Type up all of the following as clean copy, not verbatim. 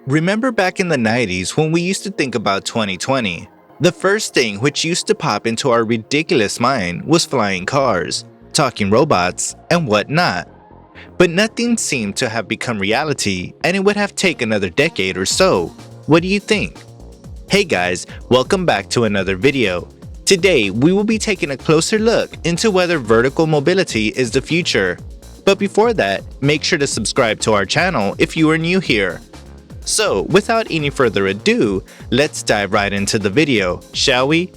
Remember back in the 90s when we used to think about 2020? The first thing which used to pop into our ridiculous mind was flying cars, talking robots, and whatnot. But nothing seemed to have become reality, and it would have taken another decade or so. What do you think? Hey guys, welcome back to another video. Today, we will be taking a closer look into whether vertical mobility is the future. But before that, make sure to subscribe to our channel if you are new here. So, without any further ado, let's dive right into the video, shall we?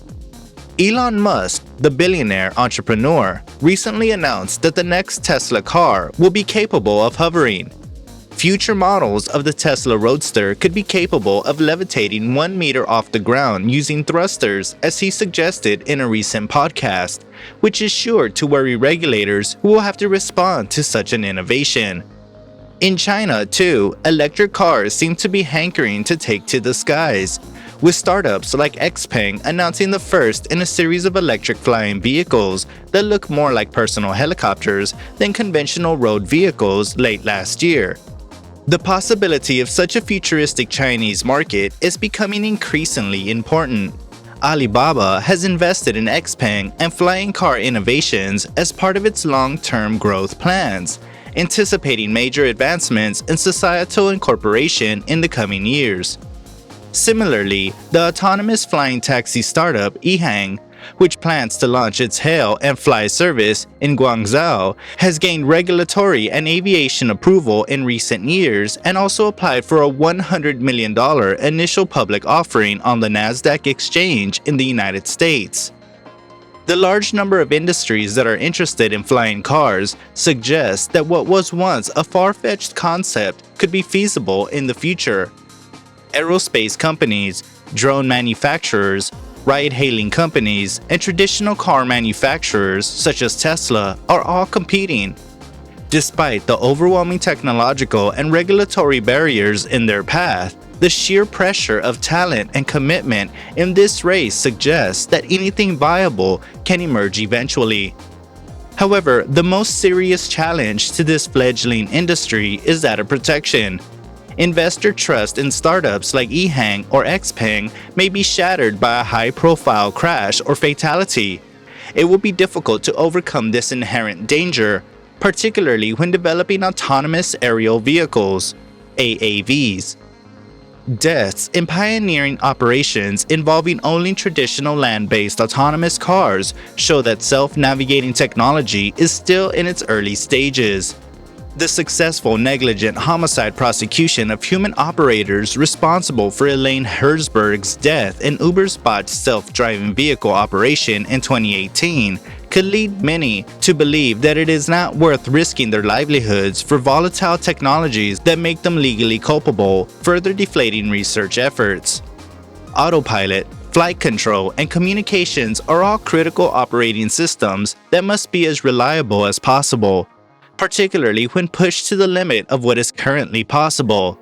Elon Musk, the billionaire entrepreneur, recently announced that the next Tesla car will be capable of hovering. Future models of the Tesla Roadster could be capable of levitating 1 meter off the ground using thrusters, as he suggested in a recent podcast, which is sure to worry regulators who will have to respond to such an innovation. In China, too, electric cars seem to be hankering to take to the skies, with startups like Xpeng announcing the first in a series of electric flying vehicles that look more like personal helicopters than conventional road vehicles late last year. The possibility of such a futuristic Chinese market is becoming increasingly important. Alibaba has invested in Xpeng and flying car innovations as part of its long-term growth plans, anticipating major advancements in societal incorporation in the coming years. Similarly, the autonomous flying taxi startup Ehang, which plans to launch its hail and fly service in Guangzhou, has gained regulatory and aviation approval in recent years and also applied for a $100 million initial public offering on the Nasdaq exchange in the United States. The large number of industries that are interested in flying cars suggests that what was once a far-fetched concept could be feasible in the future. Aerospace companies, drone manufacturers, ride-hailing companies, and traditional car manufacturers such as Tesla are all competing. Despite the overwhelming technological and regulatory barriers in their path, the sheer pressure of talent and commitment in this race suggests that anything viable can emerge eventually. However, the most serious challenge to this fledgling industry is that of protection. Investor trust in startups like Ehang or Xpeng may be shattered by a high-profile crash or fatality. It will be difficult to overcome this inherent danger, particularly when developing autonomous aerial vehicles, AAVs. Deaths in pioneering operations involving only traditional land-based autonomous cars show that self-navigating technology is still in its early stages. The successful negligent homicide prosecution of human operators responsible for Elaine Herzberg's death in Uber's botched self-driving vehicle operation in 2018 could lead many to believe that it is not worth risking their livelihoods for volatile technologies that make them legally culpable, further deflating research efforts. Autopilot, flight control, and communications are all critical operating systems that must be as reliable as possible, particularly when pushed to the limit of what is currently possible.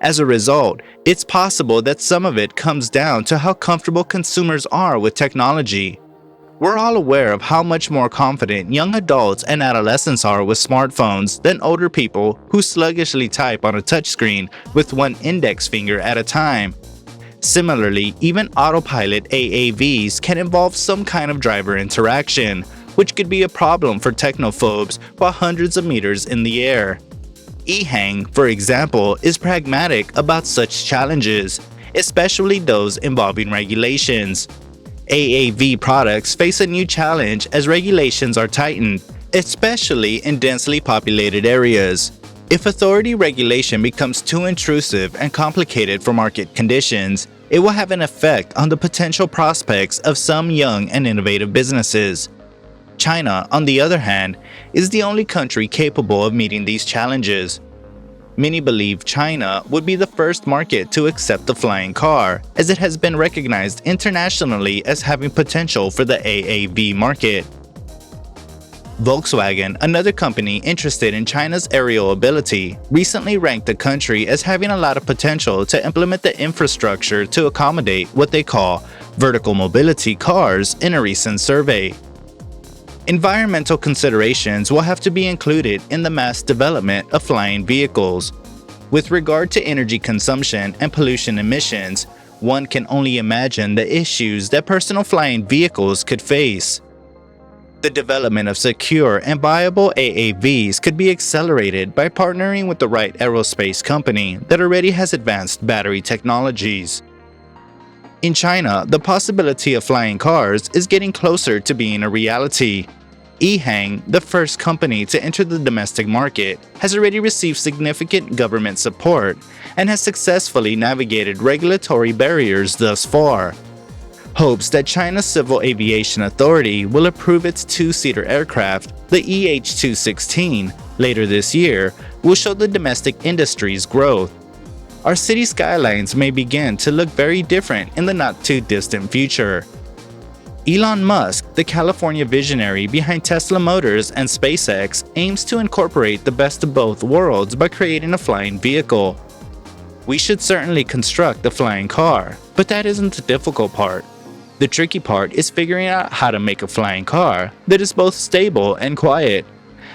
As a result, it's possible that some of it comes down to how comfortable consumers are with technology. We're all aware of how much more confident young adults and adolescents are with smartphones than older people who sluggishly type on a touchscreen with one index finger at a time. Similarly, even autopilot AAVs can involve some kind of driver interaction, which could be a problem for technophobes while hundreds of meters in the air. Ehang, for example, is pragmatic about such challenges, especially those involving regulations. AAV products face a new challenge as regulations are tightened, especially in densely populated areas. If authority regulation becomes too intrusive and complicated for market conditions, it will have an effect on the potential prospects of some young and innovative businesses. China, on the other hand, is the only country capable of meeting these challenges. Many believe China would be the first market to accept the flying car, as it has been recognized internationally as having potential for the AAV market. Volkswagen, another company interested in China's aerial ability, recently ranked the country as having a lot of potential to implement the infrastructure to accommodate what they call vertical mobility cars in a recent survey. Environmental considerations will have to be included in the mass development of flying vehicles. With regard to energy consumption and pollution emissions, one can only imagine the issues that personal flying vehicles could face. The development of secure and viable AAVs could be accelerated by partnering with the right aerospace company that already has advanced battery technologies. In China, the possibility of flying cars is getting closer to being a reality. Ehang, the first company to enter the domestic market, has already received significant government support and has successfully navigated regulatory barriers thus far. Hopes that China's Civil Aviation Authority will approve its two-seater aircraft, the EH216, later this year will show the domestic industry's growth. Our city skylines may begin to look very different in the not-too-distant future. Elon Musk, the California visionary behind Tesla Motors and SpaceX, aims to incorporate the best of both worlds by creating a flying vehicle. We should certainly construct the flying car, but that isn't the difficult part. The tricky part is figuring out how to make a flying car that is both stable and quiet.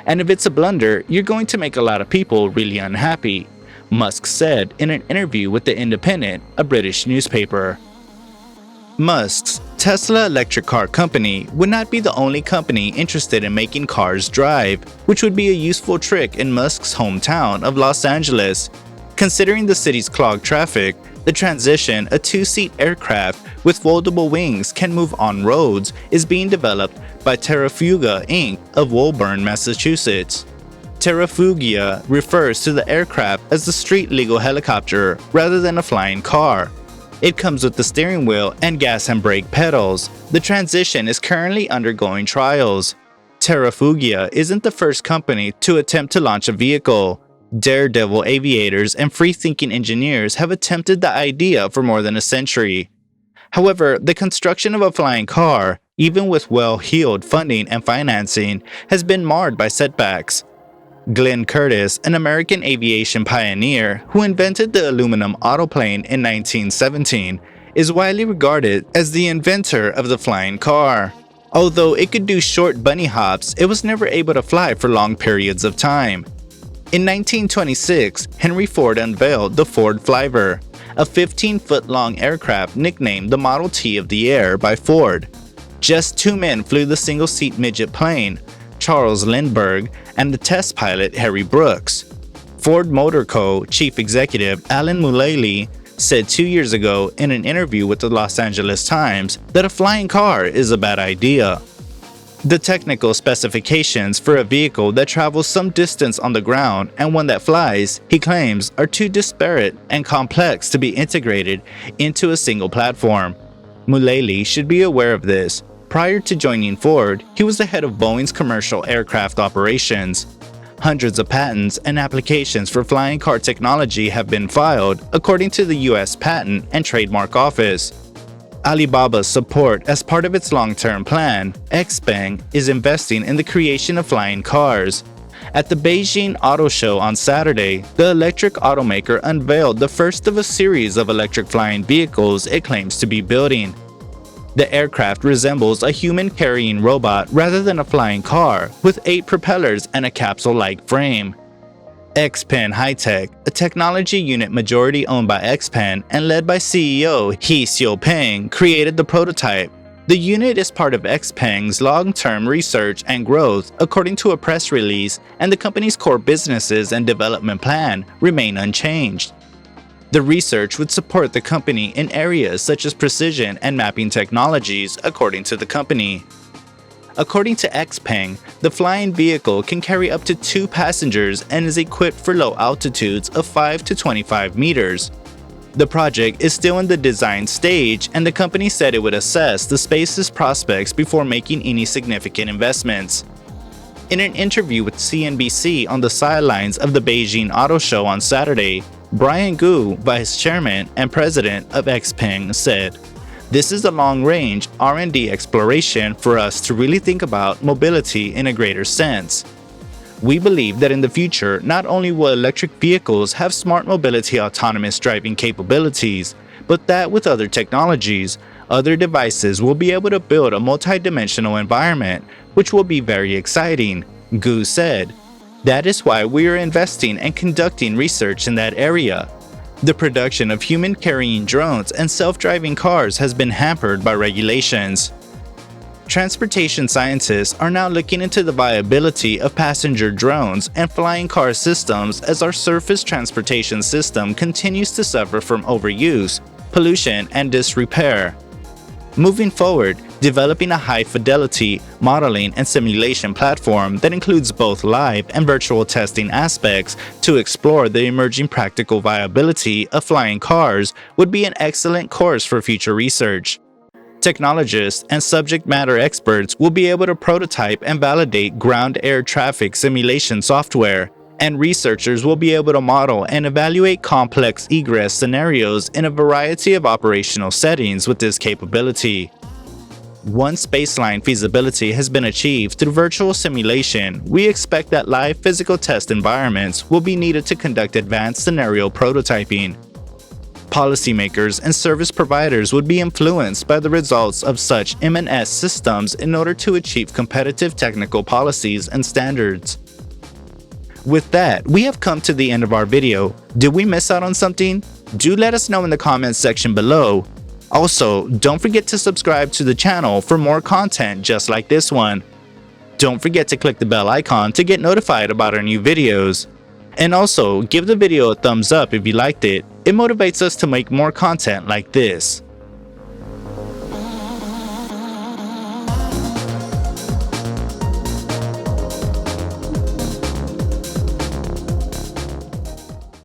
And if it's a blunder, you're going to make a lot of people really unhappy, Musk said in an interview with The Independent, a British newspaper. Musk's Tesla electric car company would not be the only company interested in making cars drive, which would be a useful trick in Musk's hometown of Los Angeles. Considering the city's clogged traffic, the Transition, a two-seat aircraft with foldable wings can move on roads, is being developed by Terrafugia Inc. of Woburn, Massachusetts. Terrafugia refers to the aircraft as the street-legal helicopter rather than a flying car. It comes with the steering wheel and gas and brake pedals. The Transition is currently undergoing trials. Terrafugia isn't the first company to attempt to launch a vehicle. Daredevil aviators and free-thinking engineers have attempted the idea for more than a century. However, the construction of a flying car, even with well-heeled funding and financing, has been marred by setbacks. Glenn Curtiss, an American aviation pioneer who invented the aluminum autoplane in 1917, is widely regarded as the inventor of the flying car. Although it could do short bunny hops, it was never able to fly for long periods of time. In 1926, Henry Ford unveiled the Ford Flyver, a 15-foot-long aircraft nicknamed the Model T of the Air by Ford. Just two men flew the single-seat midget plane, Charles Lindbergh and the test pilot Harry Brooks. Ford Motor Co. chief executive Alan Mulally said 2 years ago in an interview with the Los Angeles Times that a flying car is a bad idea. The technical specifications for a vehicle that travels some distance on the ground and one that flies, he claims, are too disparate and complex to be integrated into a single platform. Mulally should be aware of this. Prior to joining Ford, he was the head of Boeing's commercial aircraft operations. Hundreds of patents and applications for flying car technology have been filed, according to the U.S. Patent and Trademark Office. Alibaba's support as part of its long-term plan, Xpeng is investing in the creation of flying cars. At the Beijing Auto Show on Saturday, the electric automaker unveiled the first of a series of electric flying vehicles it claims to be building. The aircraft resembles a human-carrying robot rather than a flying car, with 8 propellers and a capsule-like frame. Xpeng Heitech, a technology unit majority owned by Xpeng and led by CEO He Xiaopeng, created the prototype. The unit is part of Xpeng's long-term research and growth, according to a press release, and the company's core businesses and development plan remain unchanged. The research would support the company in areas such as precision and mapping technologies, according to the company. According to Xpeng, the flying vehicle can carry up to 2 passengers and is equipped for low altitudes of 5 to 25 meters. The project is still in the design stage, and the company said it would assess the space's prospects before making any significant investments. In an interview with CNBC on the sidelines of the Beijing Auto Show on Saturday, Brian Gu, vice chairman and president of Xpeng, said, "This is a long-range R&D exploration for us to really think about mobility in a greater sense. We believe that in the future, not only will electric vehicles have smart mobility autonomous driving capabilities, but that with other technologies, other devices will be able to build a multi-dimensional environment, which will be very exciting," Gu said. That is why we are investing and conducting research in that area. The production of human-carrying drones and self-driving cars has been hampered by regulations. Transportation scientists are now looking into the viability of passenger drones and flying car systems as our surface transportation system continues to suffer from overuse, pollution, and disrepair. Moving forward, developing a high-fidelity modeling and simulation platform that includes both live and virtual testing aspects to explore the emerging practical viability of flying cars would be an excellent course for future research. Technologists and subject matter experts will be able to prototype and validate ground-air traffic simulation software, and researchers will be able to model and evaluate complex egress scenarios in a variety of operational settings with this capability. Once baseline feasibility has been achieved through virtual simulation, we expect that live physical test environments will be needed to conduct advanced scenario prototyping. Policymakers and service providers would be influenced by the results of such M&S systems in order to achieve competitive technical policies and standards. With that, we have come to the end of our video. Did we miss out on something? Do let us know in the comments section below. Also, don't forget to subscribe to the channel for more content just like this one. Don't forget to click the bell icon to get notified about our new videos. And also, give the video a thumbs up if you liked it. It motivates us to make more content like this.